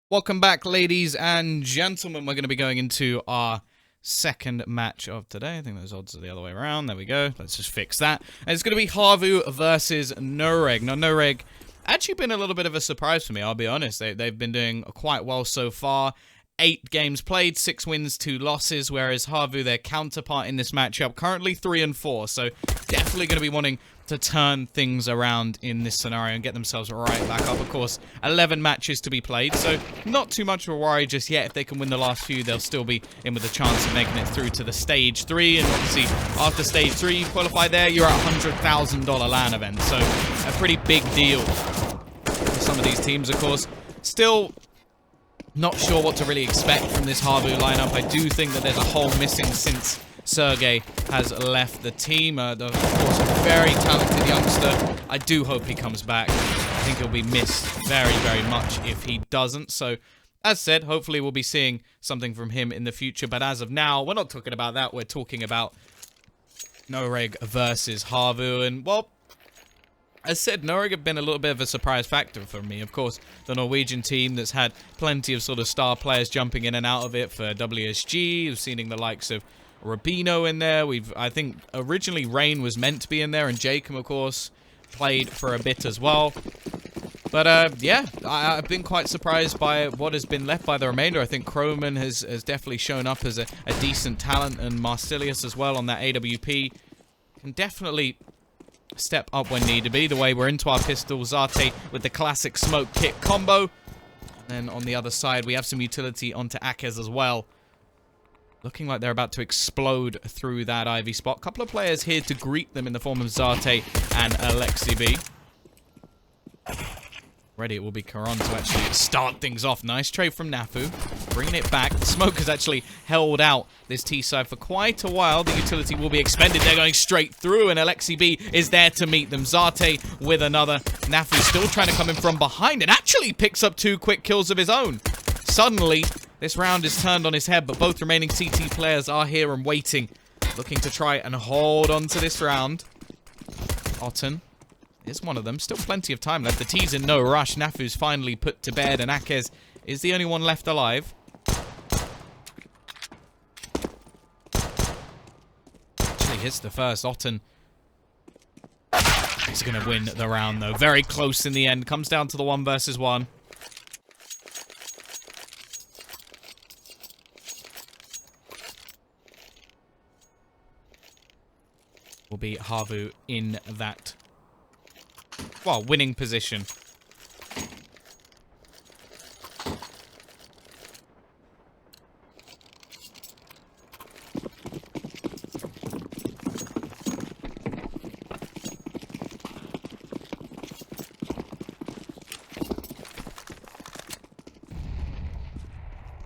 Welcome back, ladies and gentlemen. We're going to be going into our second match of today. I think those odds are the other way around. There we go. Let's just fix that. And it's going to be HAVU versus NOREG. Now, NOREG actually been a little bit of a surprise for me, I'll be honest. They've been doing quite well so far. 8 games played, 6 wins, 2 losses, whereas HAVU, their counterpart in this matchup, currently 3-4. So definitely going to be wanting to turn things around in this scenario and get themselves right back up. Of course, 11 matches to be played, so not too much of a worry just yet. If they can win the last few, they'll still be in with a chance of making it through to the Stage 3. And obviously, after Stage 3, you qualify there, you're at $100,000 LAN event. So a pretty big deal for some of these teams, of course. Still not sure what to really expect from this HAVU lineup. I do think that there's a hole missing since Sergey has left the team. Of course, a very talented youngster. I do hope he comes back. I think he'll be missed very, very much if he doesn't. So, as said, hopefully we'll be seeing something from him in the future. But as of now, we're not talking about that. We're talking about NOREG versus HAVU. And, well, as said, NOREG have been a little bit of a surprise factor for me. Of course, the Norwegian team that's had plenty of sort of star players jumping in and out of it for WSG. We've seen the likes of Rubino in there. I think originally Rain was meant to be in there, and Jacob, of course, played for a bit as well. But yeah, I've been quite surprised by what has been left by the remainder. I think Croman has definitely shown up as a decent talent, and Marsilius as well on that AWP can definitely step up when need to be. The way we're into our pistol, Zate with the classic smoke kit combo. And then on the other side, we have some utility onto Akez as well. Looking like they're about to explode through that Ivy spot. Couple of players here to greet them in the form of Zate and Alexi B. Ready, it will be Karan to actually start things off. Nice trade from Nafu. Bringing it back. The smoke has actually held out this T-side for quite a while. The utility will be expended. They're going straight through, and Alexi B is there to meet them. Zate with another. Nafu still trying to come in from behind and actually picks up 2 quick kills of his own. Suddenly, this round is turned on his head, but both remaining CT players are here and waiting, looking to try and hold on to this round. Otten is one of them. Still plenty of time left. The T's in no rush. Nafu's finally put to bed, and Akez is the only one left alive. Actually hits the first. Otten is going to win the round, though. Very close in the end. Comes down to the 1 versus 1. Will be HAVU in that, well, winning position.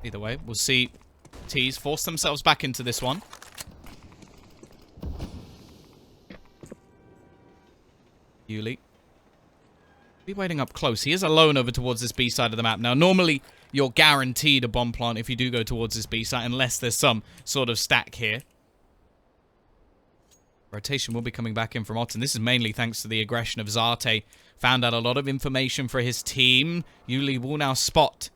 Either way, we'll see T's force themselves back into this one. Yuli. Be waiting up close. He is alone over towards this B side of the map. Now, normally, you're guaranteed a bomb plant if you do go towards this B side, unless there's some sort of stack here. Rotation will be coming back in from Otten. This is mainly thanks to the aggression of Zate. Found out a lot of information for his team. Yuli will now spot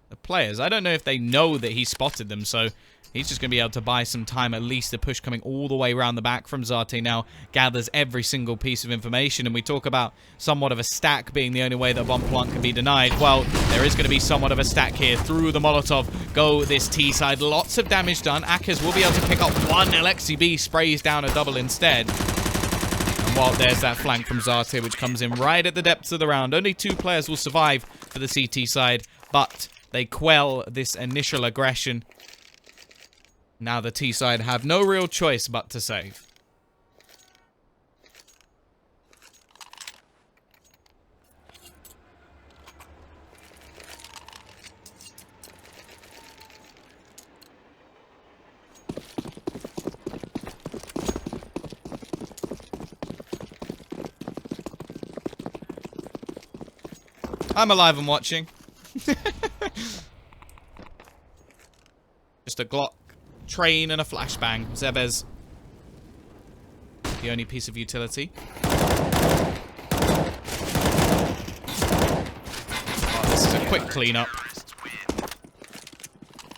the players. I don't know if they know that he spotted them, so he's just going to be able to buy some time. At least the push coming all the way around the back from Zate now gathers every single piece of information. And we talk about somewhat of a stack being the only way that a bomb plant can be denied. Well, there is going to be somewhat of a stack here. Through the Molotov go this T side. Lots of damage done. Akez will be able to pick up 1. Alexi B sprays down a double instead. And while there's that flank from Zate, which comes in right at the depths of the round. Only 2 players will survive for the CT side, but they quell this initial aggression. Now the T-side have no real choice but to save. I'm alive and watching. Just a Glock train and a flashbang. Zebez, the only piece of utility. Oh, this is a quick cleanup.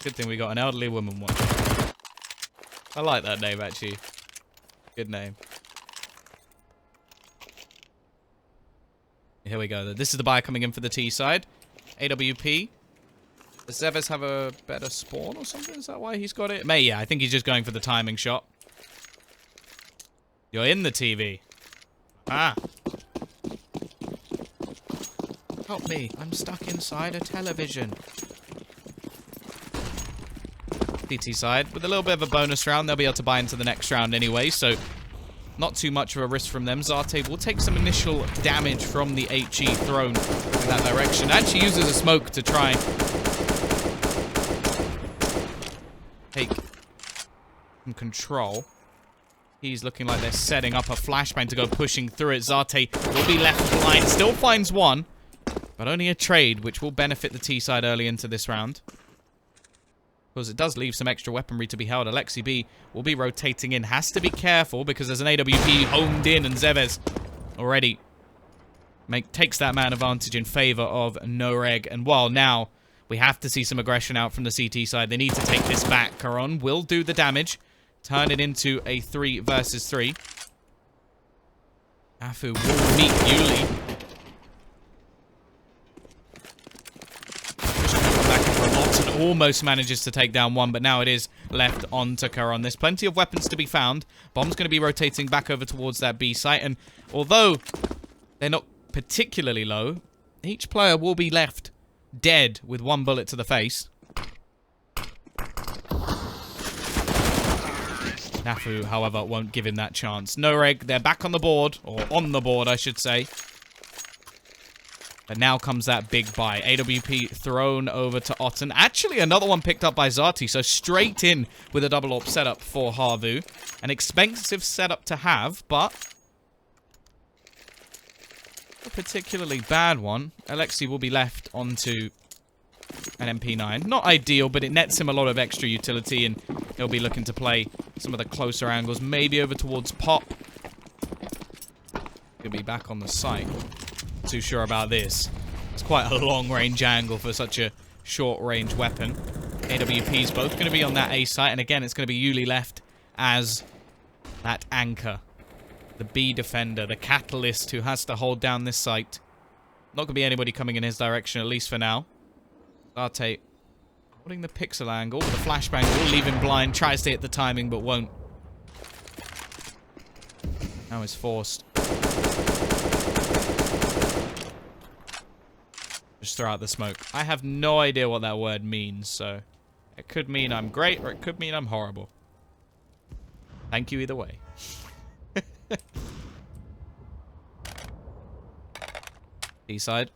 Good thing we got an elderly woman one. I like that name, actually. Good name. Here we go. This is the buy coming in for the T side. AWP. Does Zeves have a better spawn or something? Is that why he's got it? Yeah, I think he's just going for the timing shot. You're in the TV. Ah. Help me. I'm stuck inside a television. CT side. With a little bit of a bonus round, they'll be able to buy into the next round anyway, so not too much of a risk from them. Zarte will take some initial damage from the HE thrown in that direction. Actually uses a smoke to try take some control. He's looking like they're setting up a flashbang to go pushing through it. Zarte will be left blind. Still finds one, but only a trade, which will benefit the T side early into this round. Because it does leave some extra weaponry to be held. Alexi B will be rotating in. Has to be careful because there's an AWP homed in, and Zeves already takes that man advantage in favor of NOREG. And while now we have to see some aggression out from the CT side, they need to take this back. Caron will do the damage. Turn it into a 3 versus 3. HAVU will meet Yuli. And almost manages to take down one, but now it is left on to Caron. There's plenty of weapons to be found. Bomb's going to be rotating back over towards that B site, and although they're not particularly low, each player will be left dead with one bullet to the face. HAVU, however, won't give him that chance. NOREG, they're back on the board, or on the board, I should say. But now comes that big buy. AWP thrown over to Otten. Actually, another one picked up by Zarte, so straight in with a double AWP setup for HAVU. An expensive setup to have, but a particularly bad one. Alexi will be left onto an MP9. Not ideal, but it nets him a lot of extra utility, and he'll be looking to play some of the closer angles, maybe over towards Pop. He'll be back on the site. Too sure about this. It's quite a long-range angle for such a short-range weapon. AWP's both going to be on that A site, and again, it's going to be Yuli left as that anchor. The B defender, the catalyst who has to hold down this site. Not going to be anybody coming in his direction, at least for now. Zarte holding the pixel angle with a flashbang. Will leave him blind. Tries to hit the timing, but won't. Now he's forced. Just throw out the smoke. I have no idea what that word means, so it could mean I'm great, or it could mean I'm horrible. Thank you either way. B-side.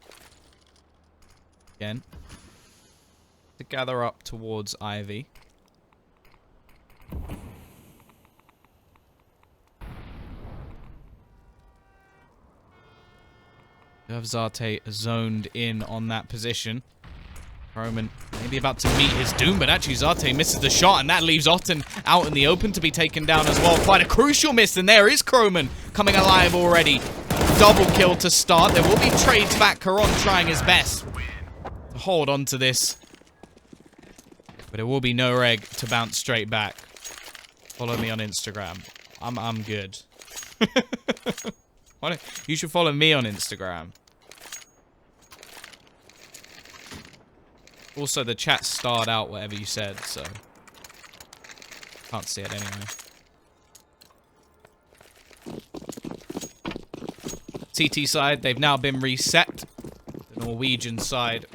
Again. To gather up towards Ivy. You have Zarte zoned in on that position. Roman maybe about to meet his doom, but actually Zarte misses the shot, and that leaves Otten out in the open to be taken down as well. Quite a crucial miss, and there is Croman coming alive already. Double kill to start. There will be trades back. Caron trying his best to hold on to this. But it will be NOREG to bounce straight back. Follow me on Instagram. I'm good. You should follow me on Instagram. Also, the chat starred out whatever you said, so can't see it anyway. TT side, they've now been reset. The Norwegian side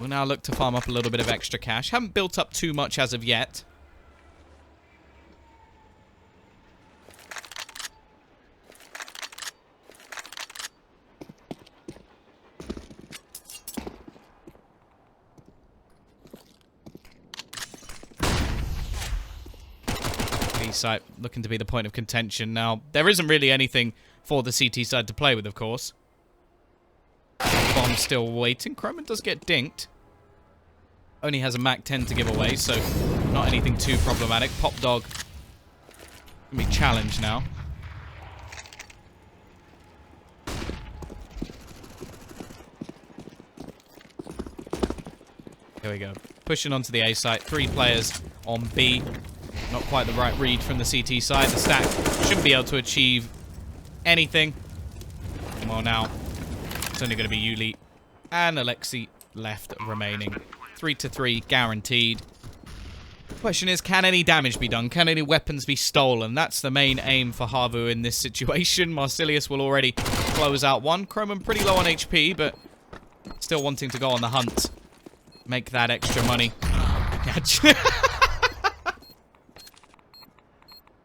will now look to farm up a little bit of extra cash. Haven't built up too much as of yet. Site looking to be the point of contention now. There isn't really anything for the CT side to play with, of course. Bomb still waiting. Croman does get dinked. Only has a Mac 10 to give away, so not anything too problematic. Pop Dog gonna be challenged now. There we go. Pushing onto the A site. 3 players on B. Not quite the right read from the CT side. The stack shouldn't be able to achieve anything. Well, now it's only going to be Yuli and Alexi left remaining. 3-3 guaranteed. Question is, can any damage be done? Can any weapons be stolen? That's the main aim for HAVU in this situation. Marsilius will already close out one. Chroman pretty low on HP, but still wanting to go on the hunt. Make that extra money.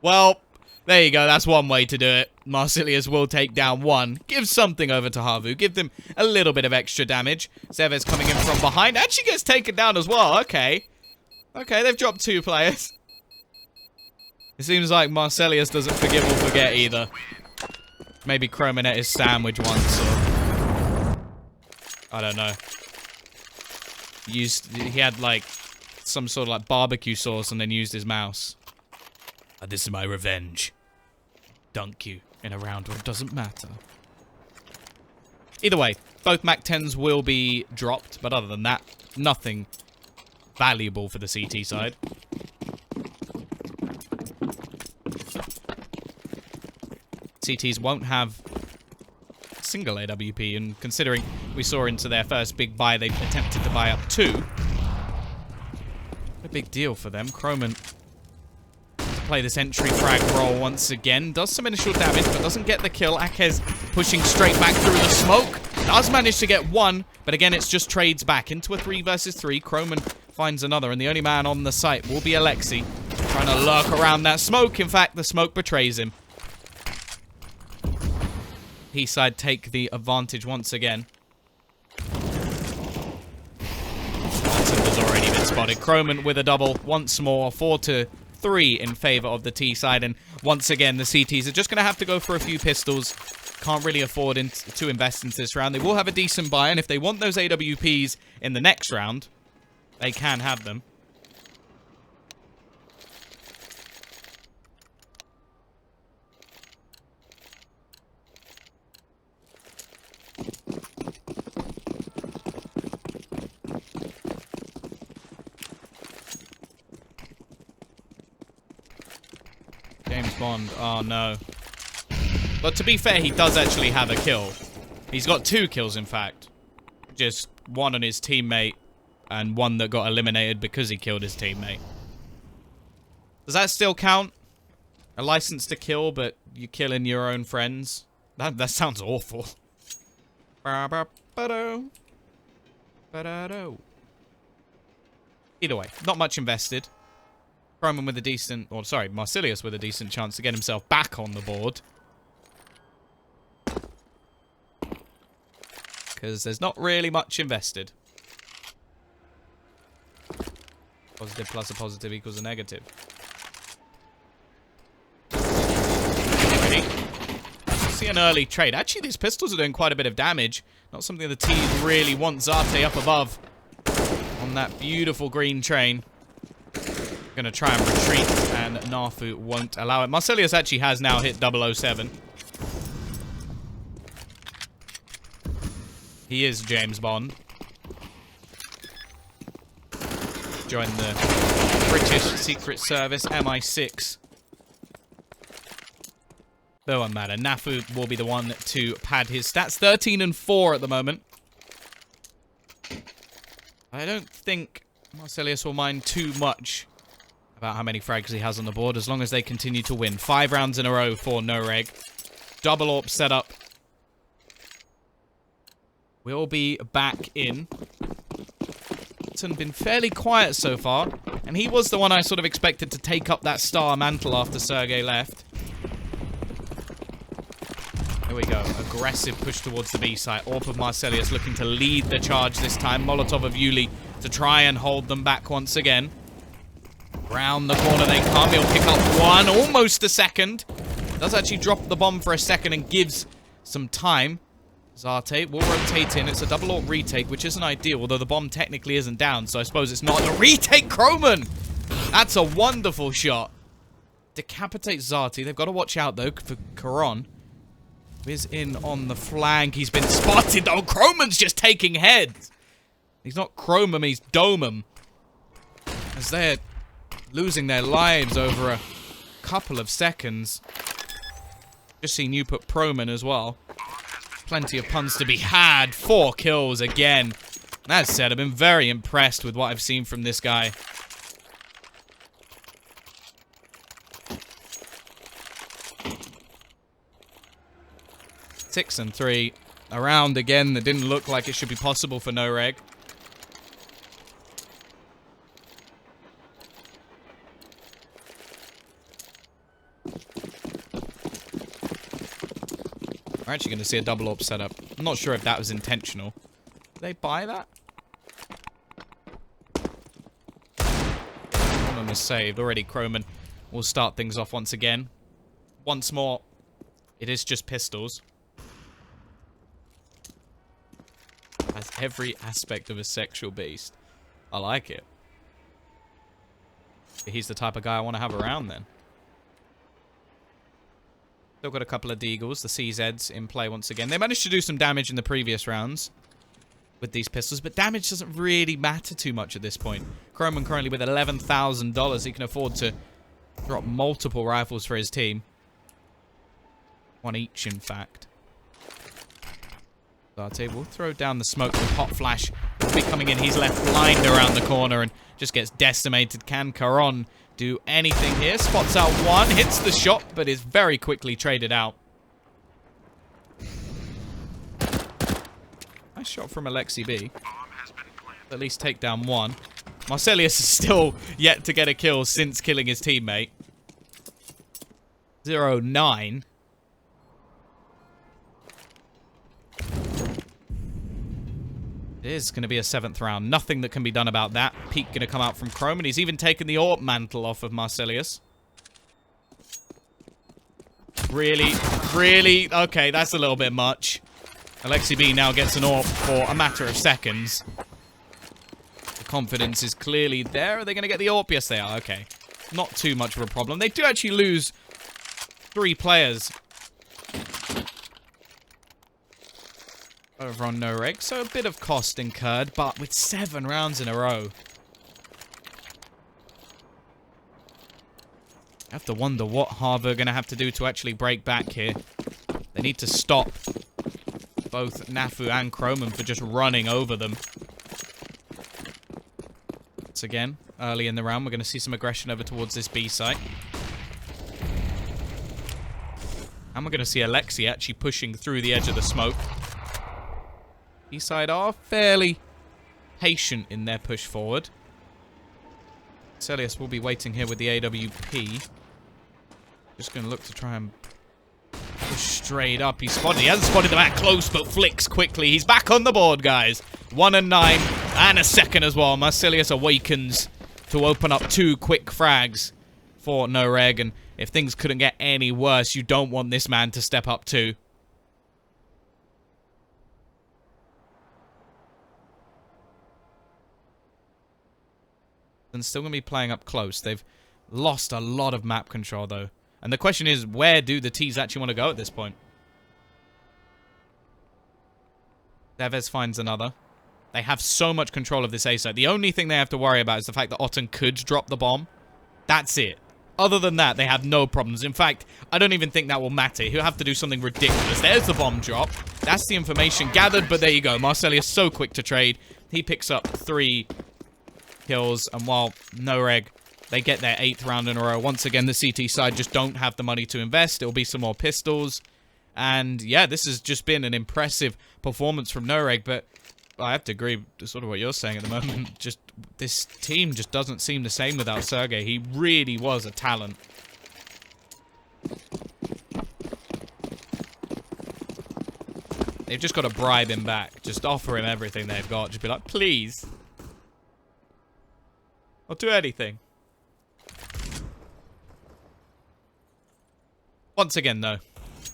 Well, there you go. That's one way to do it. Marsilius will take down one. Give something over to HAVU. Give them a little bit of extra damage. Zevez coming in from behind. Actually gets taken down as well. Okay. Okay, they've dropped 2 players. It seems like Marsilius doesn't forgive or forget either. Maybe Chroman ate his sandwich once, or... I don't know. He had, like, some sort of, like, barbecue sauce and then used his mouse. This is my revenge. Dunk you in a round where it doesn't matter. Either way, both MAC-10s will be dropped, but other than that, nothing valuable for the CT side. CTs won't have a single AWP, and considering we saw into their first big buy, they attempted to buy up 2. A big deal for them. Chroman play this entry frag roll once again. Does some initial damage, but doesn't get the kill. Akez pushing straight back through the smoke. Does manage to get 1, but again, it's just trades back into a 3 versus 3. Chroman finds another, and the only man on the site will be Alexi. Trying to lurk around that smoke. In fact, the smoke betrays him. P-side take the advantage once again. Johnson has already been spotted. Chroman with a double once more. 4-3 in favor of the T side, and once again, the CTs are just going to have to go for a few pistols. Can't really afford to invest into this round. They will have a decent buy, and if they want those AWPs in the next round, they can have them. James Bond, oh no. But to be fair, he does actually have a kill. He's got 2 kills, in fact. Just one on his teammate, and one that got eliminated because he killed his teammate. Does that still count? A license to kill, but you're killing your own friends? That sounds awful. Either way, not much invested. Chroman with a decent, or sorry, Marsilius with a decent chance to get himself back on the board. Because there's not really much invested. Positive plus a positive equals a negative. Ready? See an early trade. Actually, these pistols are doing quite a bit of damage. Not something the team really wants. Zarte up above on that beautiful green train. Gonna try and retreat, and Nafu won't allow it. Marsilius actually has now hit 007. He is James Bond. Joined the British Secret Service, MI6. But it won't matter. Nafu will be the one to pad his stats. 13 and 4 at the moment. I don't think Marsilius will mind too much about how many frags he has on the board, as long as they continue to win. 5 rounds in a row for NOREG. Double AWP setup. We'll be back in. It's been fairly quiet so far, and he was the one I sort of expected to take up that star mantle after Sergey left. Here we go. Aggressive push towards the B site. AWP of Marsilius looking to lead the charge this time. Molotov of Yuli to try and hold them back once again. Round the corner they come. He'll pick up 1, almost a second. Does actually drop the bomb for a second and gives some time. Zarte will rotate in. It's a double AWP retake, which isn't ideal, although the bomb technically isn't down, so I suppose it's not. The retake, Chroman! That's a wonderful shot. Decapitate Zarte. They've got to watch out, though, for Karon. Is in on the flank. He's been spotted, though. Chroman's just taking heads. He's not chrome 'em, he's dome 'em. As they're losing their lives over a couple of seconds. Just seen you put Proman as well. Plenty of puns to be had. 4 kills again. That said, I've been very impressed with what I've seen from this guy. Six and 3. A round again that didn't look like it should be possible for NOREG. We're actually going to see a double AWP setup. I'm not sure if that was intentional. Did they buy that? One of them is saved. Already Croman will start things off once again. Once more, it is just pistols. Has every aspect of a sexual beast. I like it. He's the type of guy I want to have around then. Still got a couple of Deagles, the CZs in play once again. They managed to do some damage in the previous rounds with these pistols, but damage doesn't really matter too much at this point. Croman currently with $11,000. He can afford to drop multiple rifles for his team. One each, in fact. Darte will throw down the smoke with Hot Flash. Will be coming in. He's left blind around the corner and just gets decimated. Can Caron do anything here? Spots out one, hits the shot, but is very quickly traded out. Nice shot from Alexi B. At least take down one. Marcelius is still yet to get a kill since killing his teammate. 0-9. It is going to be a 7th round. Nothing that can be done about that. Peak going to come out from Chrome, and he's even taken the AWP mantle off of Marcelius. Really? Really? Okay, that's a little bit much. Alexi B now gets an AWP for a matter of seconds. The confidence is clearly there. Are they going to get the AWP? Yes, they are. Okay. Not too much of a problem. They do actually lose 3 players over on NOREG, so a bit of cost incurred, but with 7 rounds in a row. I have to wonder what HAVU are going to have to do to actually break back here. They need to stop both NAFU and Chroman for just running over them. Once again, early in the round, we're going to see some aggression over towards this B site. And we're going to see Alexi actually pushing through the edge of the smoke. B-side are fairly patient in their push forward. Celius will be waiting here with the AWP. Just going to look to try and push straight up. He hasn't spotted them at close, but flicks quickly. He's back on the board, guys. 1 and 9, and a second as well. Marcelius awakens to open up 2 quick frags for NOREG, and if things couldn't get any worse, you don't want this man to step up too. And still going to be playing up close. They've lost a lot of map control, though. And the question is, where do the T's actually want to go at this point? Devez finds another. They have so much control of this A site. The only thing they have to worry about is the fact that Otten could drop the bomb. That's it. Other than that, they have no problems. In fact, I don't even think that will matter. He'll have to do something ridiculous. There's the bomb drop. That's the information gathered, but there you go. Marcelius so quick to trade. He picks up 3 kills, and while NOREG, they get their 8th round in a row. Once again, the CT side just don't have the money to invest. It'll be some more pistols. And yeah, this has just been an impressive performance from NOREG, but I have to agree with sort of what you're saying at the moment. Just this team just doesn't seem the same without Sergey. He really was a talent. They've just got to bribe him back. Just offer him everything they've got. Just be like, please. I'll do anything. Once again, though.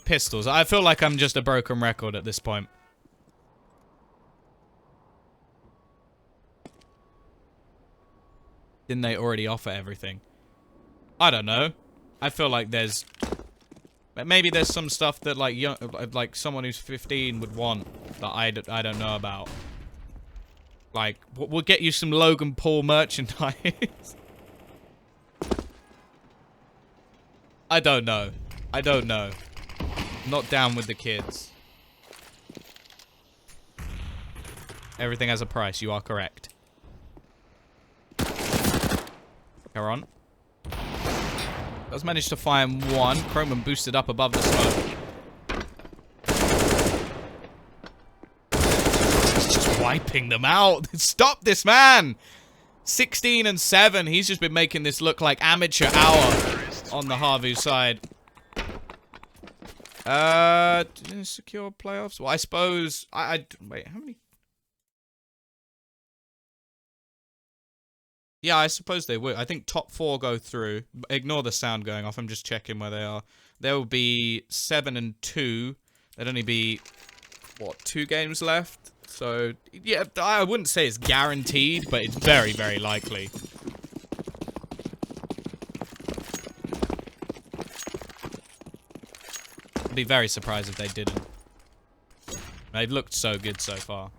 Pistols. I feel like I'm just a broken record at this point. Didn't they already offer everything? I don't know. I feel like there's... maybe there's some stuff that, like someone who's 15 would want that I don't know about. Like, we'll get you some Logan Paul merchandise. I don't know. I don't know. Not down with the kids. Everything has a price. You are correct. Caron. Does manage to find one. Croman boosted up above the smoke. He's just wiping them out. Stop this man! 16 and 7. He's just been making this look like amateur hour on the HAVU side. Secure playoffs? Well, I suppose... wait, how many... Yeah, I suppose they would. I think top 4 go through. Ignore the sound going off. I'm just checking where they are. There will be 7 and 2. There'd only be, what, 2 games left? So, yeah, I wouldn't say it's guaranteed, but it's very, very likely. I'd be very surprised if they didn't. They've looked so good so far.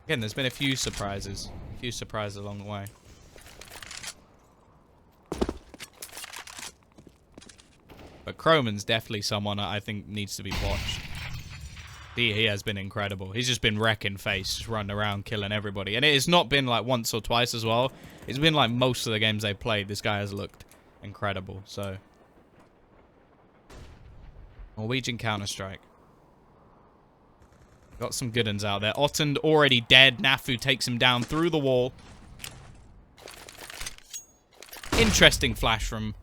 Again, there's been a few surprises. A few surprises along the way. But Croman's definitely someone I think needs to be watched. He has been incredible. He's just been wrecking face, just running around, killing everybody. And it's not been like once or twice as well. It's been like most of the games they've played. This guy has looked incredible, so... Norwegian Counter-Strike. Got some good ones out there. Ottend already dead. Nafu takes him down through the wall. Interesting flash from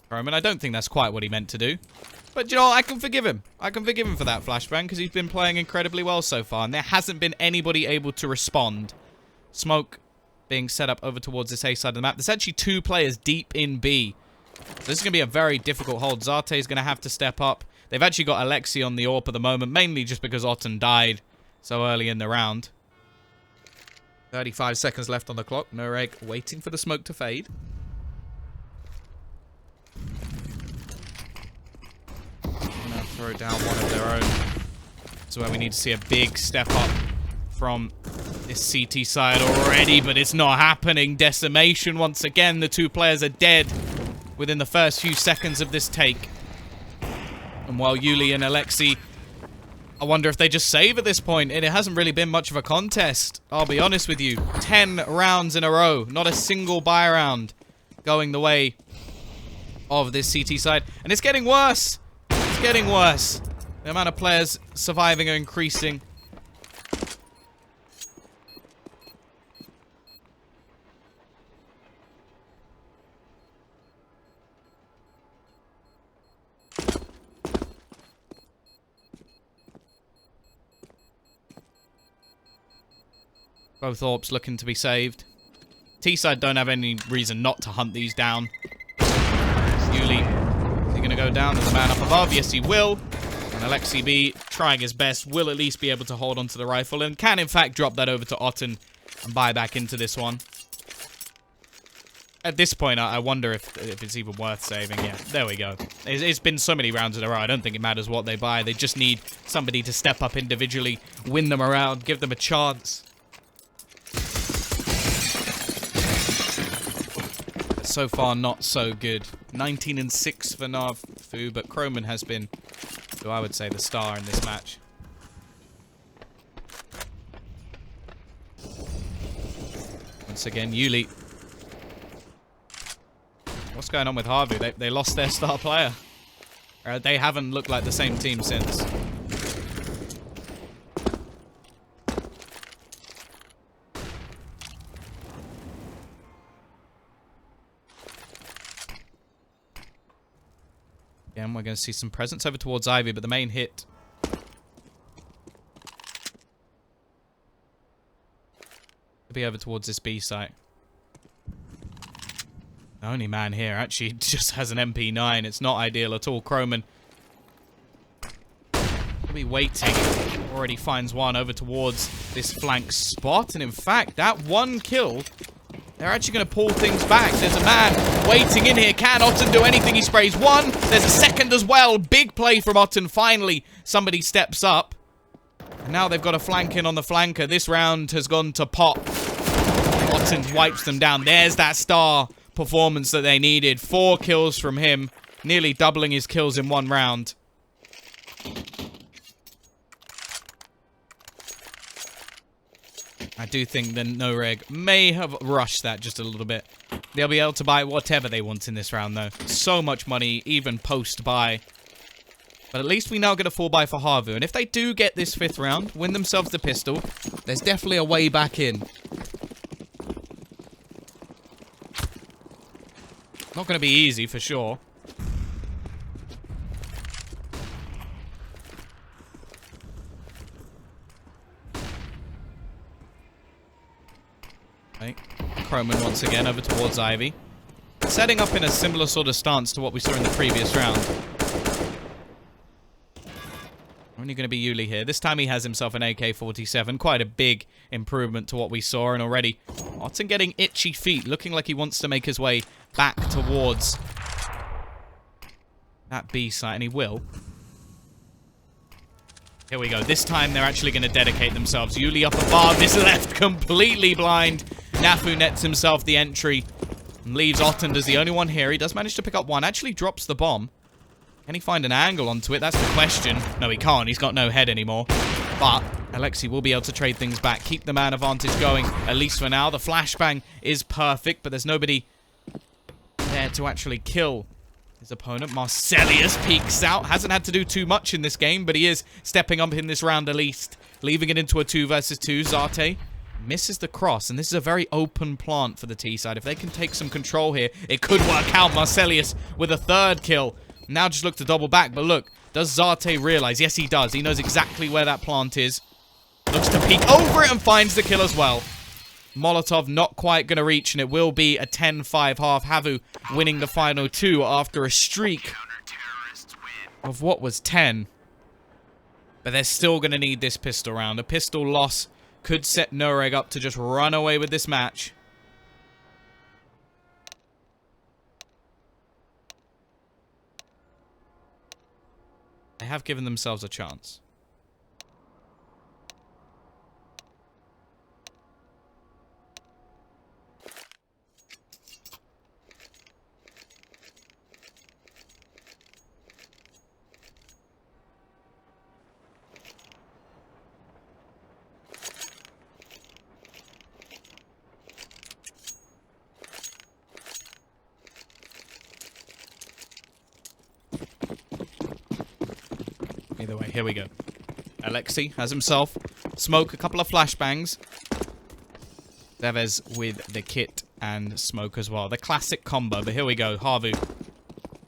Croman. I don't think that's quite what he meant to do. But, you know, I can forgive him. I can forgive him for that flashbang because he's been playing incredibly well so far. And there hasn't been anybody able to respond. Smoke being set up over towards this A side of the map. There's actually 2 players deep in B. So this is going to be a very difficult hold. Zarte's going to have to step up. They've actually got Alexi on the AWP at the moment, mainly just because Ottend died so early in the round. 35 seconds left on the clock. NOREG waiting for the smoke to fade. Now throw down one of their own. This is where we need to see a big step up from this CT side already, but it's not happening. Decimation once again. The 2 players are dead within the first few seconds of this take. And while Yuli and Alexi, I wonder if they just save at this point. And it hasn't really been much of a contest, I'll be honest with you. 10 rounds in a row. Not a single buy round going the way of this CT side. And it's getting worse. It's getting worse. The amount of players surviving are increasing. Both AWPs looking to be saved. T-side don't have any reason not to hunt these down. Yuli, is he going to go down to the man up above? Yes, he will. And Alexi B, trying his best, will at least be able to hold onto the rifle and can, in fact, drop that over to Ottend and buy back into this one. At this point, I wonder if it's even worth saving. Yeah, there we go. It's been so many rounds in a row. I don't think it matters what they buy. They just need somebody to step up individually, win them around, give them a chance. So far, not so good. 19 and 6 for HAVU, but Croman has been, who I would say, the star in this match. Once again, Yuli. What's going on with HAVU? They lost their star player. They haven't looked like the same team since. Again, we're going to see some presence over towards Ivy, but the main hit... will be over towards this B site. The only man here actually just has an MP9. It's not ideal at all. Croman will be waiting. Already finds one over towards this flank spot. And in fact, that one kill... they're actually going to pull things back. There's a man waiting in here. Can Ottend do anything? He sprays one. There's a second as well. Big play from Ottend. Finally, somebody steps up. Now they've got a flank in on the flanker. This round has gone to pot. Watson wipes them down. There's that star performance that they needed. 4 kills from him. Nearly doubling his kills in 1 round. I do think that NOREG may have rushed that just a little bit. They'll be able to buy whatever they want in this round, though. So much money, even post-buy. But at least we now get a 4-buy for HAVU. And if they do get this 5th round, win themselves the pistol, there's definitely a way back in. Not going to be easy, for sure. Okay. Croman once again over towards Ivy. Setting up in a similar sort of stance to what we saw in the previous round. Only going to be Yuli here. This time he has himself an AK-47. Quite a big improvement to what we saw. And already, Otton getting itchy feet. Looking like he wants to make his way back towards that B site. And he will. Here we go. This time they're actually going to dedicate themselves. Yuli up above. This left completely blind. NAFU nets himself the entry. And leaves Otton as the only one here. He does manage to pick up one. Actually drops the bomb. Can he find an angle onto it? That's the question. No, he can't. He's got no head anymore. But Alexi will be able to trade things back. Keep the man advantage going, at least for now. The flashbang is perfect, but there's nobody there to actually kill his opponent. Marcelius peeks out. Hasn't had to do too much in this game, but he is stepping up in this round at least. Leaving it into a 2 versus 2. Zate misses the cross, and this is a very open plant for the T side. If they can take some control here, it could work out. Marcelius with a 3rd kill. Now just look to double back, but look, does Zate realize? Yes, he does. He knows exactly where that plant is. Looks to peek over it and finds the kill as well. Molotov not quite going to reach, and it will be a 10-5 half. HAVU winning the final 2 after a streak of what was 10. But they're still going to need this pistol round. A pistol loss could set NOREG up to just run away with this match. They have given themselves a chance. Either way, here we go. Alexi has himself smoke, a couple of flashbangs. Zevez with the kit and smoke as well. The classic combo, but here we go. HAVU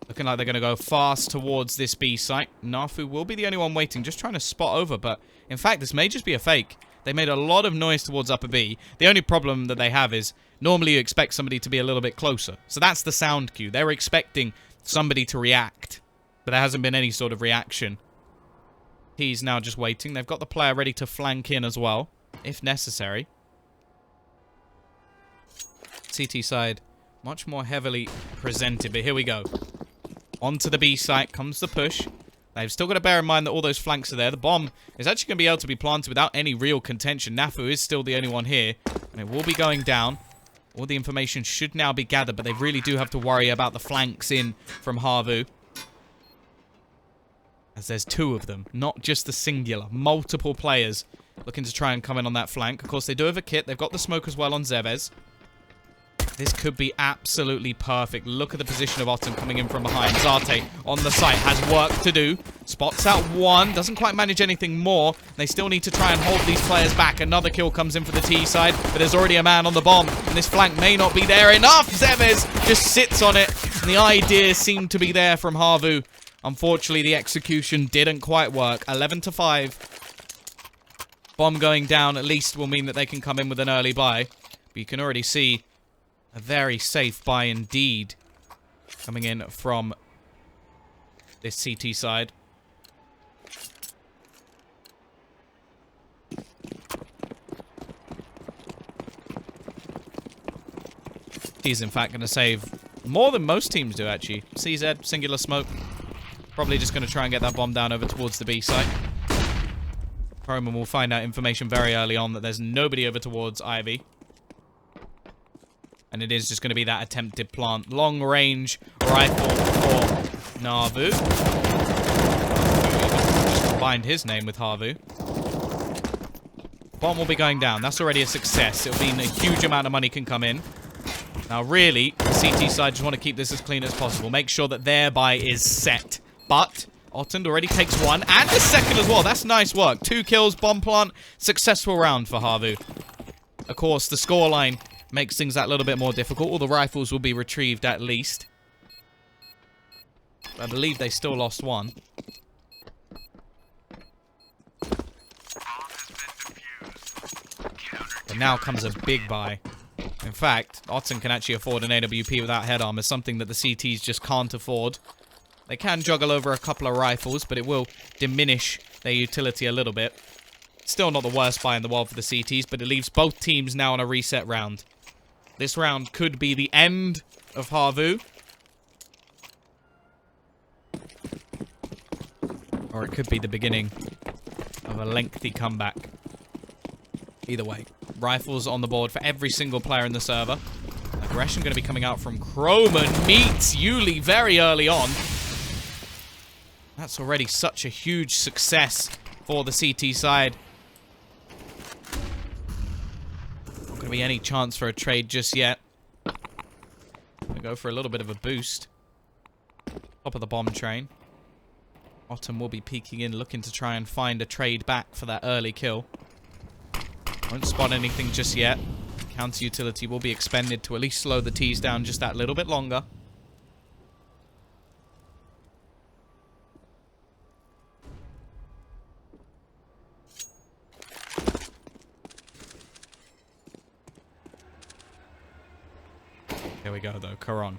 looking like they're going to go fast towards this B site. NAFU will be the only one waiting, just trying to spot over, but in fact, this may just be a fake. They made a lot of noise towards upper B. The only problem that they have is normally you expect somebody to be a little bit closer. So that's the sound cue. They're expecting somebody to react, but there hasn't been any sort of reaction. He's now just waiting. They've got the player ready to flank in as well, if necessary. CT side, much more heavily presented, but here we go. Onto the B site comes the push. They've still got to bear in mind that all those flanks are there. The bomb is actually going to be able to be planted without any real contention. NAFU is still the only one here, and it will be going down. All the information should now be gathered, but they really do have to worry about the flanks in from HAVU. As there's 2 of them, not just the singular. Multiple players looking to try and come in on that flank. Of course, they do have a kit. They've got the smoke as well on Zevez. This could be absolutely perfect. Look at the position of Otton coming in from behind. Zate on the site has work to do. Spots out 1. Doesn't quite manage anything more. They still need to try and hold these players back. Another kill comes in for the T side, but there's already a man on the bomb, and this flank may not be there enough. Zevez just sits on it, and the idea seemed to be there from HAVU. Unfortunately, the execution didn't quite work. 11-5. Bomb going down at least will mean that they can come in with an early buy. But you can already see a very safe buy indeed coming in from this CT side. He's in fact going to save more than most teams do, actually. CZ, singular smoke. Probably just going to try and get that bomb down over towards the B site. Roman will find out information very early on that there's nobody over towards Ivy. And it is just going to be that attempted plant. Long-range rifle for NAVU. Just combined his name with HAVU. Bomb will be going down. That's already a success. It'll mean a huge amount of money can come in. Now, really, the CT side just want to keep this as clean as possible. Make sure that their buy is set. But Ottend already takes one, and the second as well. That's nice work. 2 kills, bomb plant. Successful round for HAVU. Of course, the scoreline makes things that little bit more difficult. All the rifles will be retrieved at least. I believe they still lost one. But now comes a big buy. In fact, Ottend can actually afford an AWP without head armor, something that the CTs just can't afford. They can juggle over a couple of rifles, but it will diminish their utility a little bit. Still not the worst buy in the world for the CTs, but it leaves both teams now on a reset round. This round could be the end of HAVU. Or it could be the beginning of a lengthy comeback. Either way, rifles on the board for every single player in the server. Aggression going to be coming out from Croman. Meets Yuli very early on. That's already such a huge success for the CT side. Not going to be any chance for a trade just yet. Going to go for a little bit of a boost. Top of the bomb train. Ottend will be peeking in, looking to try and find a trade back for that early kill. Won't spot anything just yet. Counter utility will be expended to at least slow the T's down just that little bit longer. Here we go, though. Karon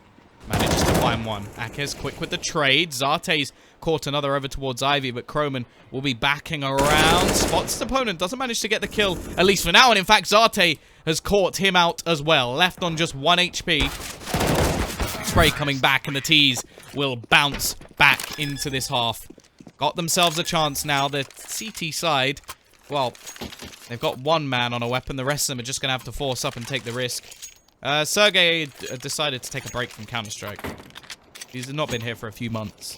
manages to find one. Akez quick with the trade. Zarte's caught another over towards Ivy, but Croman will be backing around. Spots his opponent. Doesn't manage to get the kill, at least for now. And in fact, Zarte has caught him out as well. Left on just 1 HP. Spray coming back, and the T's will bounce back into this half. Got themselves a chance now. The CT side, well, they've got one man on a weapon. The rest of them are just going to have to force up and take the risk. Sergey decided to take a break from Counter-Strike. He's not been here for a few months.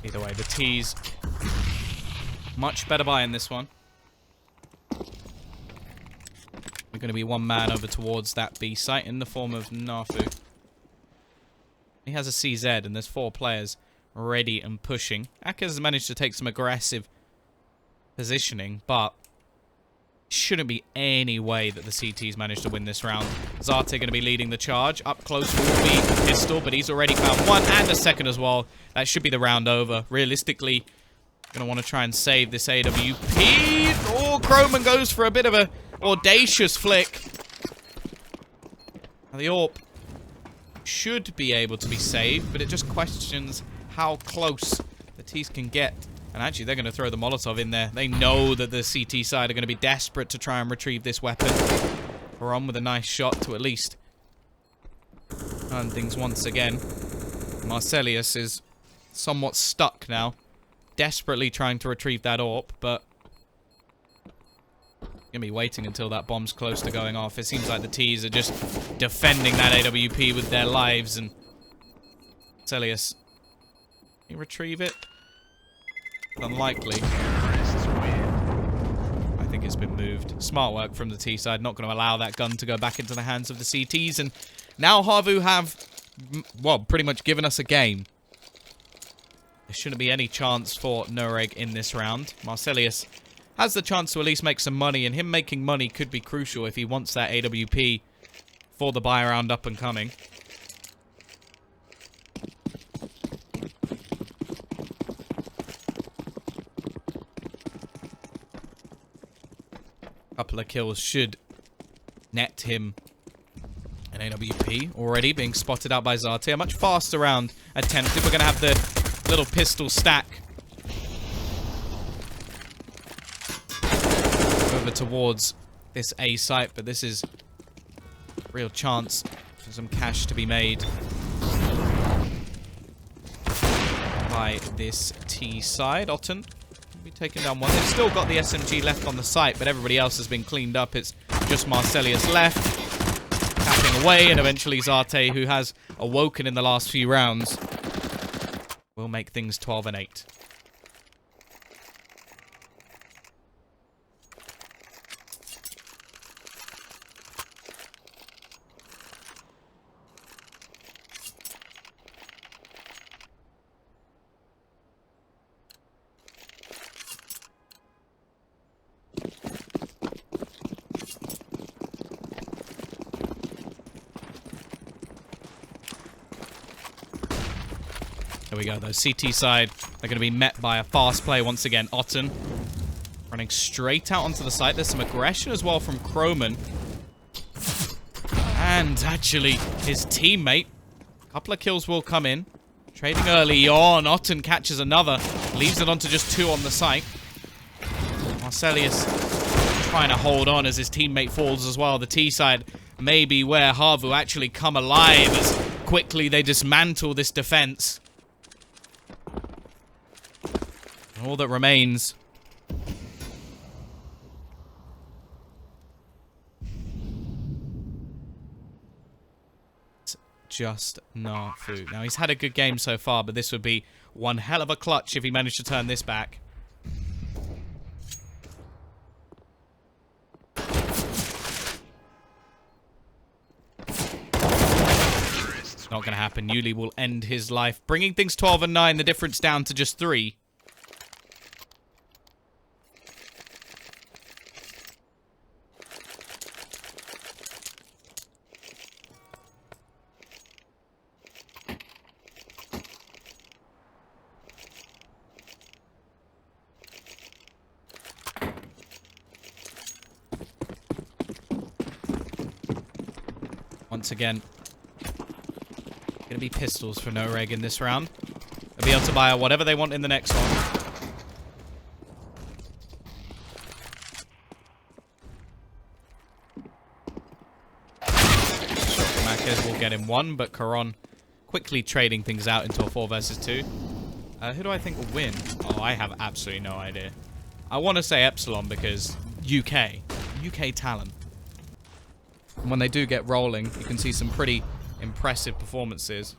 Either way, the T's much better buy in this one. We're going to be one man over towards that B site in the form of Nafu. He has a CZ and there's 4 players ready and pushing. Akez has managed to take some aggressive positioning, but shouldn't be any way that the CT's managed to win this round. Zarte going to be leading the charge. Up close will be a pistol, but he's already found one and a second as well. That should be the round over. Realistically, going to want to try and save this AWP. Oh, Croman goes for a bit of a audacious flick. Now, the AWP should be able to be saved, but it just questions how close the T's can get. And actually, they're going to throw the Molotov in there. They know that the CT side are going to be desperate to try and retrieve this weapon. We're on with a nice shot to at least earn things once again. Marcelius is somewhat stuck now. Desperately trying to retrieve that AWP, but going to be waiting until that bomb's close to going off. It seems like the T's are just defending that AWP with their lives. And Marcelius, can you retrieve it? Unlikely. I think it's been moved. Smart work from the T side. Not going to allow that gun to go back into the hands of the CTs. And now HAVU have, well, pretty much given us a game. There shouldn't be any chance for NOREG in this round. Marcelius has the chance to at least make some money. And him making money could be crucial if he wants that AWP for the buy round up and coming. Couple of kills should net him An AWP already being spotted out by Zate. A much faster round attempted. We're going to have the little pistol stack over towards this A site, but this is a real chance for some cash to be made by this T side. Otten will be taking down one. They've still got the SMG left on the site, but everybody else has been cleaned up. It's just Marcelius left, tapping away, and eventually Zate, who has awoken in the last few rounds, will make things 12 and 8. There we go, though. CT side, they're going to be met by a fast play once again. Otten running straight out onto the site. There's some aggression as well from Croman. And actually, his teammate, a couple of kills will come in. Trading early on. Otten catches another. Leaves it onto just 2 on the site. Marcelius trying to hold on as his teammate falls as well. The T side may be where HAVU actually come alive as quickly they dismantle this defense. All that remains is just HAVU. Now, he's had a good game so far, but this would be one hell of a clutch if he managed to turn this back. It's not going to happen. Yuli will end his life, bringing things 12 and 9, the difference down to just 3. Once again, going to be pistols for NOREG in this round. They'll be able to buy whatever they want in the next one. Marquez will get him 1, but Caron quickly trading things out into a 4 versus 2. Who do I think will win? Oh, I have absolutely no idea. I want to say Epsilon because UK talent. And when they do get rolling, you can see some pretty impressive performances.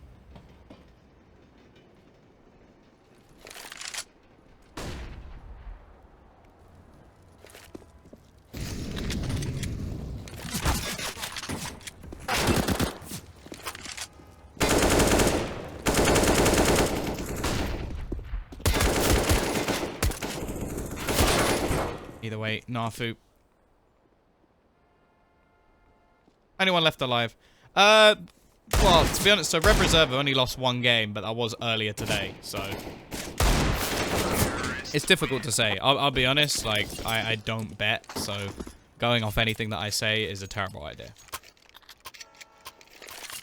Either way, HAVU. Anyone left alive? Well, to be honest, so Red Reserve only lost 1 game, but that was earlier today, so it's difficult to say. I'll be honest, like, I don't bet, so going off anything that I say is a terrible idea.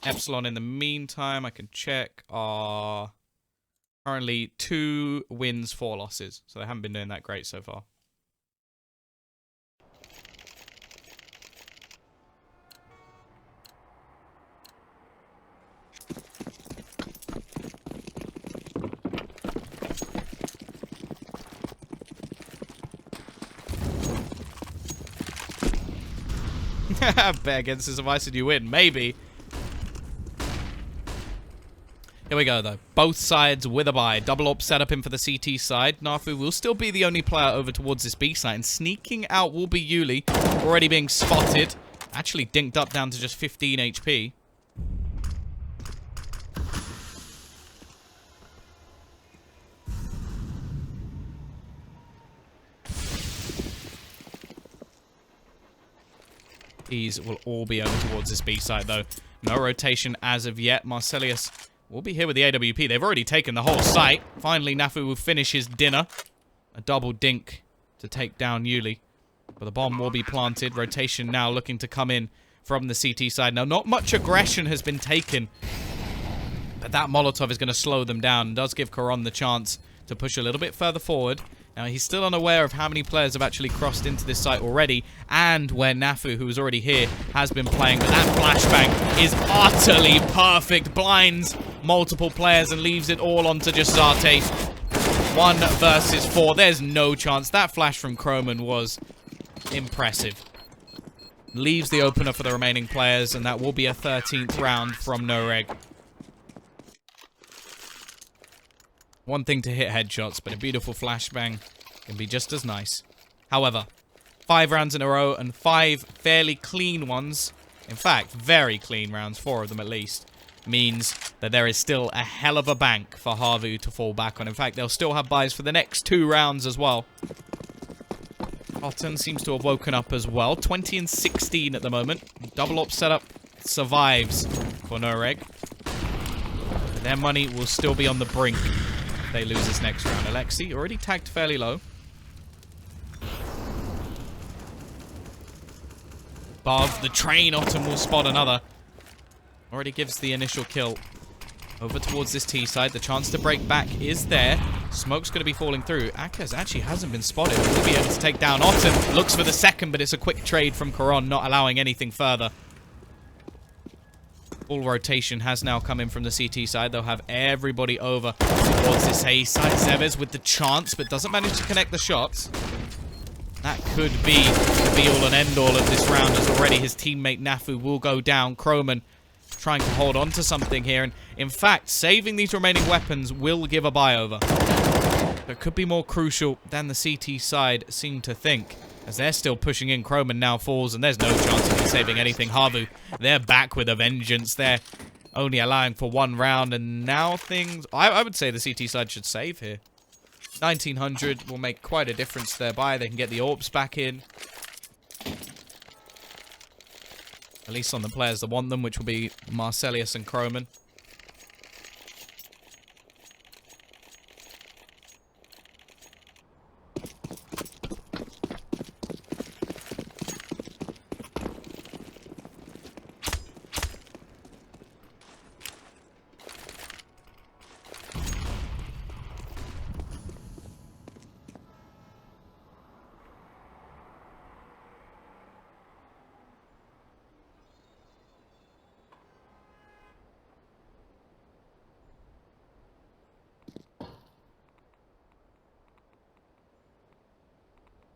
Epsilon, in the meantime, I can check, are currently 2 wins, 4 losses, so they haven't been doing that great so far. Bet against his advice and you win. Maybe. Here we go, though. Both sides with a buy. Double op setup in for the CT side. HAVU will still be the only player over towards this B side. And sneaking out will be Yuli. Already being spotted. Actually dinked up down to just 15 HP. These will all be over towards this B side, though. No rotation as of yet. Marcelius will be here with the AWP. They've already taken the whole site. Finally, HAVU will finish his dinner. A double dink to take down Yuli. But the bomb will be planted. Rotation now looking to come in from the CT side. Now, not much aggression has been taken, but that Molotov is going to slow them down and does give Karon the chance to push a little bit further forward. Now, he's still unaware of how many players have actually crossed into this site already, and where NAFU, who is already here, has been playing. But that flashbang is utterly perfect. Blinds multiple players and leaves it all onto just Zate. 1 versus 4. There's no chance. That flash from Croman was impressive. Leaves the opener for the remaining players, and that will be a 13th round from NOREG. One thing to hit headshots, but a beautiful flashbang can be just as nice. However, 5 rounds in a row and 5 fairly clean ones, in fact, very clean rounds, 4 of them at least, means that there is still a hell of a bank for HAVU to fall back on. In fact, they'll still have buys for the next 2 rounds as well. Otten seems to have woken up as well. 20 and 16 at the moment. Double op setup survives for NOREG. Their money will still be on the brink if they lose this next round. Alexi already tagged fairly low. Above the train, Otten will spot another. Already gives the initial kill. Over towards this T side. The chance to break back is there. Smoke's going to be falling through. Akaz actually hasn't been spotted. Will be able to take down Otten. Looks for the second, but it's a quick trade from Karon, not allowing anything further. Full rotation has now come in from the CT side. They'll have everybody over towards this A side. Zevez with the chance, but doesn't manage to connect the shots. That could be the be-all and end-all of this round, as already his teammate Nafu will go down. Croman trying to hold on to something here, and in fact, saving these remaining weapons will give a buy over. It could be more crucial than the CT side seem to think, as they're still pushing in. Croman now falls, and there's no chance of saving anything. HAVU, they're back with a vengeance. They're only allowing for 1 round, and now things... I would say the CT side should save here. 1900 will make quite a difference thereby. They can get the orbs back in. At least on the players that want them, which will be Marcelius and Croman.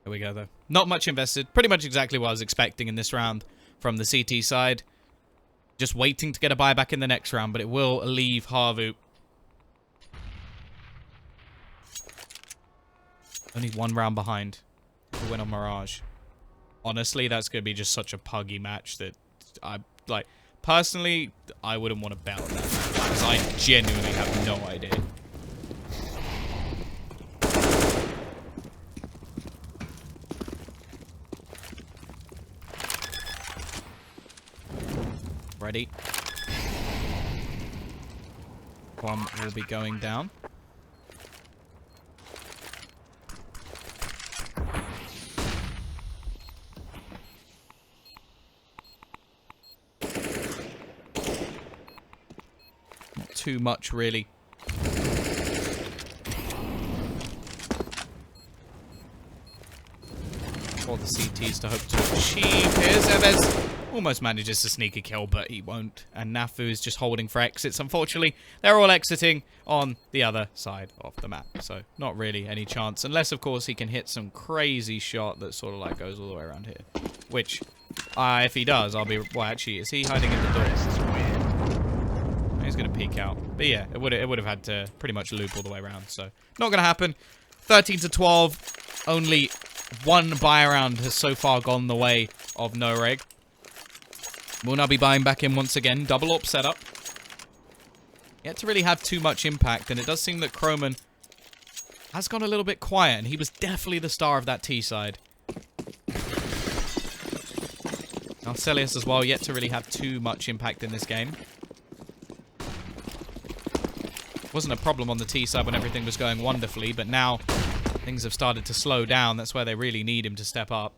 There we go, though. Not much invested. Pretty much exactly what I was expecting in this round from the CT side. Just waiting to get a buyback in the next round, but it will leave HAVU. Only 1 round behind to win on Mirage. Honestly, that's going to be just such a puggy match that personally, I wouldn't want to bet on that match, because I genuinely have no idea. Ready. One will be going down. Not too much, really. For the CTs to hope to achieve. Here's Evez. Almost manages to sneak a kill, but he won't. And Nafu is just holding for exits. Unfortunately, they're all exiting on the other side of the map. So, not really any chance. Unless, of course, he can hit some crazy shot that sort of like goes all the way around here. Which, if he does, I'll be... Well, actually, is he hiding in the door? He's going to peek out. But yeah, it would have had to pretty much loop all the way around. So, not going to happen. 13 to 12. Only 1 buy round has so far gone the way of NOREG. We'll now be buying back in once again. Double op setup. Yet to really have too much impact, and it does seem that Croman has gone a little bit quiet, and he was definitely the star of that T side. Marcelius as well, yet to really have too much impact in this game. Wasn't a problem on the T side when everything was going wonderfully, but now things have started to slow down. That's where they really need him to step up.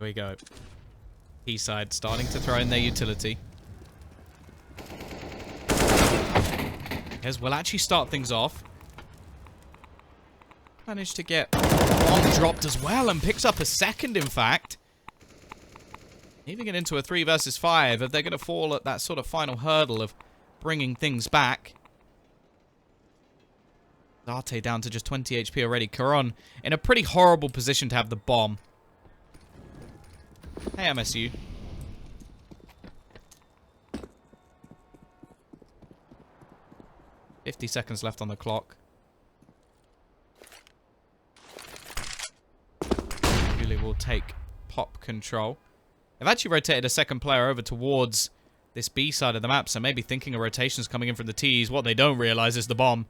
we go. T-side starting to throw in their utility. As we'll actually start things off. Managed to get one dropped as well and picks up a second, in fact. Leaving it into a 3 versus 5 if they're going to fall at that sort of final hurdle of bringing things back. Zate down to just 20 HP already. Caron in a pretty horrible position to have the bomb. Hey, MSU. $50 seconds left on the clock. Julie will take pop control. They've actually rotated a second player over towards this B side of the map, so maybe thinking a rotation's coming in from the T's. What they don't realize is the bomb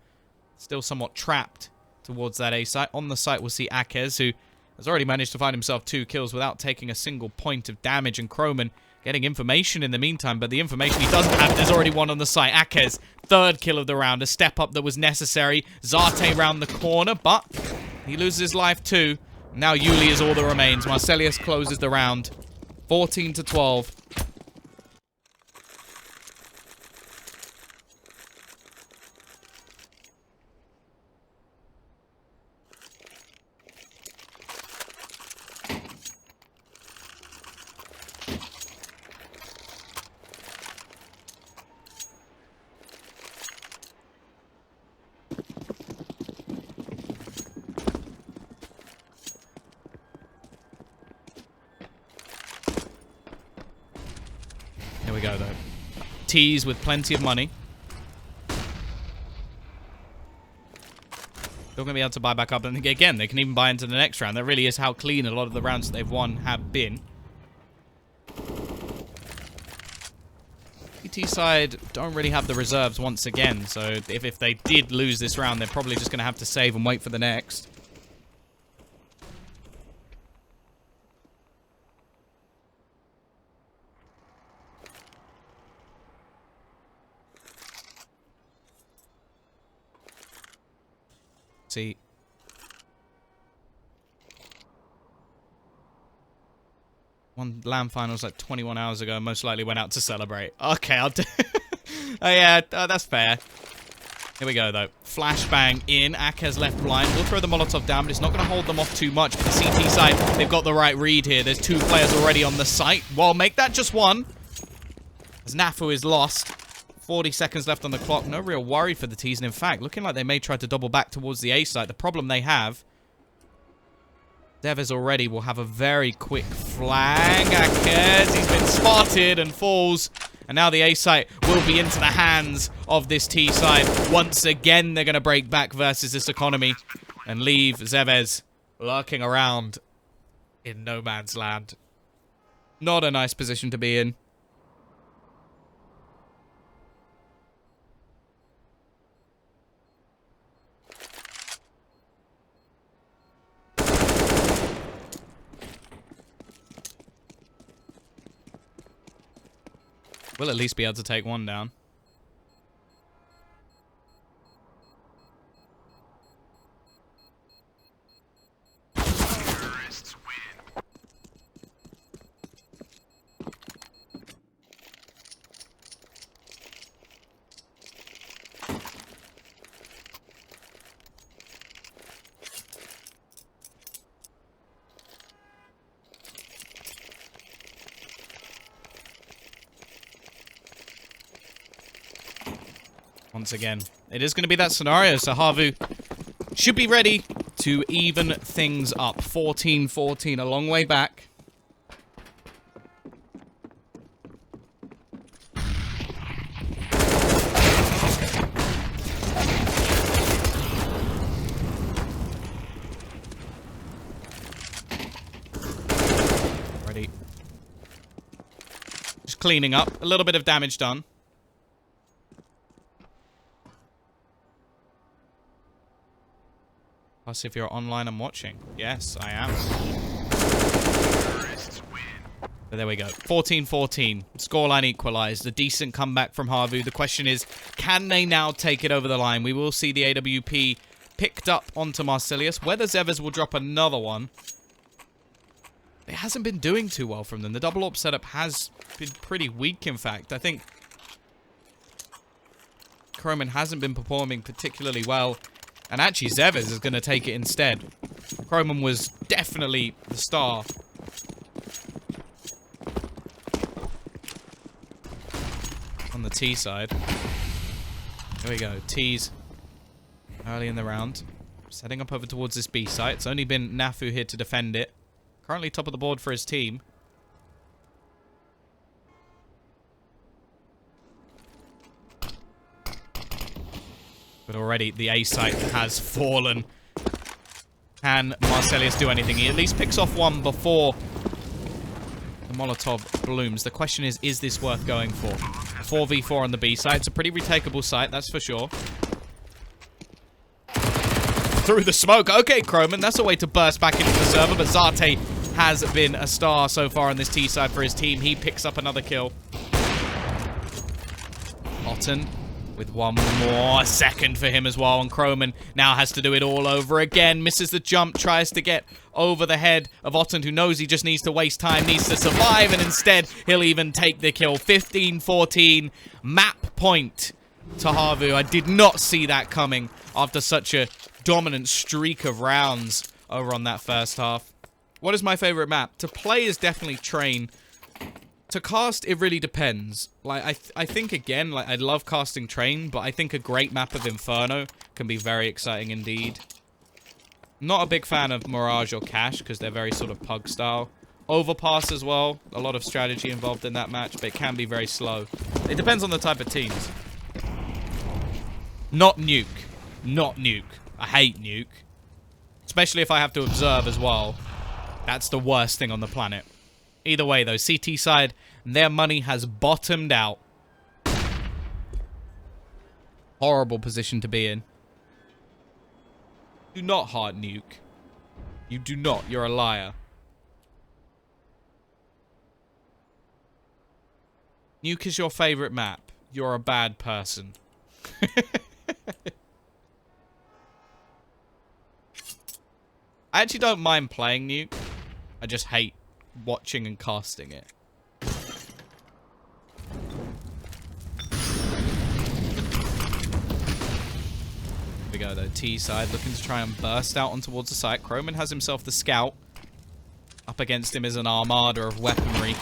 still somewhat trapped towards that A site. On the site, we'll see Akez, who has already managed to find himself 2 kills without taking a single point of damage, and Croman getting information in the meantime, but the information he doesn't have, there's already one on the site. Akez, 3rd kill of the round, a step up that was necessary. Zate round the corner, but he loses his life too. Now Yuli is all that remains. Marcelius closes the round. 14-12. Here we go, though. T's with plenty of money. Still going to be able to buy back up. And again, they can even buy into the next round. That really is how clean a lot of the rounds that they've won have been. PT side don't really have the reserves once again. So if they did lose this round, they're probably just going to have to save and wait for the next. See. One LAN finals like 21 hours ago. Most likely went out to celebrate. Okay, I'll do. Oh yeah, that's fair. Here we go though. Flashbang in. Akez left blind. We'll throw the Molotov down, but it's not going to hold them off too much. But the CT side, they've got the right read here. There's 2 players already on the site. Well, make that just 1. As NAFU is lost. 40 seconds left on the clock. No real worry for the T's. And in fact, looking like they may try to double back towards the A site. The problem they have, Devers already will have a very quick flag. Akez, he's been spotted and falls. And now the A site will be into the hands of this T side. Once again, they're going to break back versus this economy and leave Zevez lurking around in no man's land. Not a nice position to be in. We'll at least be able to take 1 down. Once again, it is going to be that scenario, so HAVU should be ready to even things up. 14-14, a long way back. Ready. Just cleaning up. A little bit of damage done. Plus, if you're online and watching. Yes, I am. But there we go. 14-14. Scoreline equalized. A decent comeback from HAVU. The question is, can they now take it over the line? We will see the AWP picked up onto Marcelius. Whether Zevez will drop another one it hasn't been doing too well from them. The double AWP setup has been pretty weak, in fact. I think Kroman hasn't been performing particularly well. And actually, Zevez is going to take it instead. Kroman was definitely the star. On the T side. Here we go. T's early in the round. Setting up over towards this B site. It's only been Nafu here to defend it. Currently top of the board for his team. But already the A site has fallen. Can Marcelius do anything? He at least picks off one before the Molotov blooms. The question is this worth going for? 4v4 on the B site. It's a pretty retakeable site, that's for sure. Through the smoke. Okay, Kroman, that's a way to burst back into the server, but Zate has been a star so far on this T side for his team. He picks up another kill. Otten with one more second for him as well, and Kroman now has to do it all over again. Misses the jump, tries to get over the head of Otten, who knows he just needs to waste time, needs to survive, and instead he'll even take the kill. 15-14, map point to HAVU. I did not see that coming after such a dominant streak of rounds over on that first half. What is my favorite map? To play is definitely Train. To cast, it really depends. Like, I think, again, like, I love casting Train, but I think a great map of Inferno can be very exciting indeed. Not a big fan of Mirage or Cash, because they're very sort of pug style. Overpass as well. A lot of strategy involved in that match, but it can be very slow. It depends on the type of teams. Not Nuke. Not Nuke. I hate Nuke. Especially if I have to observe as well. That's the worst thing on the planet. Either way, though, CT side, their money has bottomed out. Horrible position to be in. Do not heart Nuke. You do not. You're a liar. Nuke is your favorite map. You're a bad person. I actually don't mind playing Nuke. I just hate watching and casting it. Here we go though. T side looking to try and burst out on towards the site. Kroman has himself the scout. Up against him is an armada of weaponry.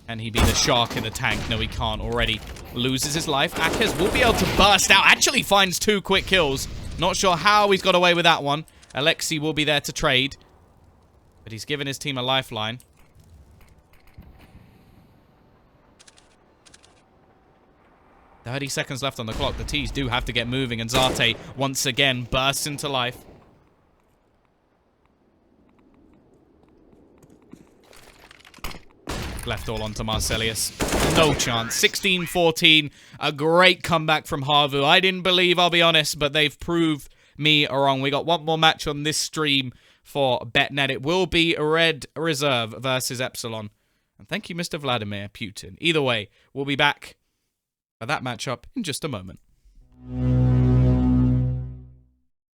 Can he be the shark in the tank? No, he can't already. Loses his life. Akez will be able to burst out. Actually finds 2 quick kills. Not sure how he's got away with that one. Alexi will be there to trade. But he's given his team a lifeline. "30 seconds left on the clock. The T's do have to get moving, and Zate once again bursts into life. Left all onto Marcelius. No chance. 16-14. A great comeback from HAVU. I didn't believe, I'll be honest, but they've proved me wrong. We got one more match on this stream for BetNet. It will be Red Reserve versus Epsilon. And thank you, Mr. Vladimir Putin. Either way, we'll be back for that matchup in just a moment.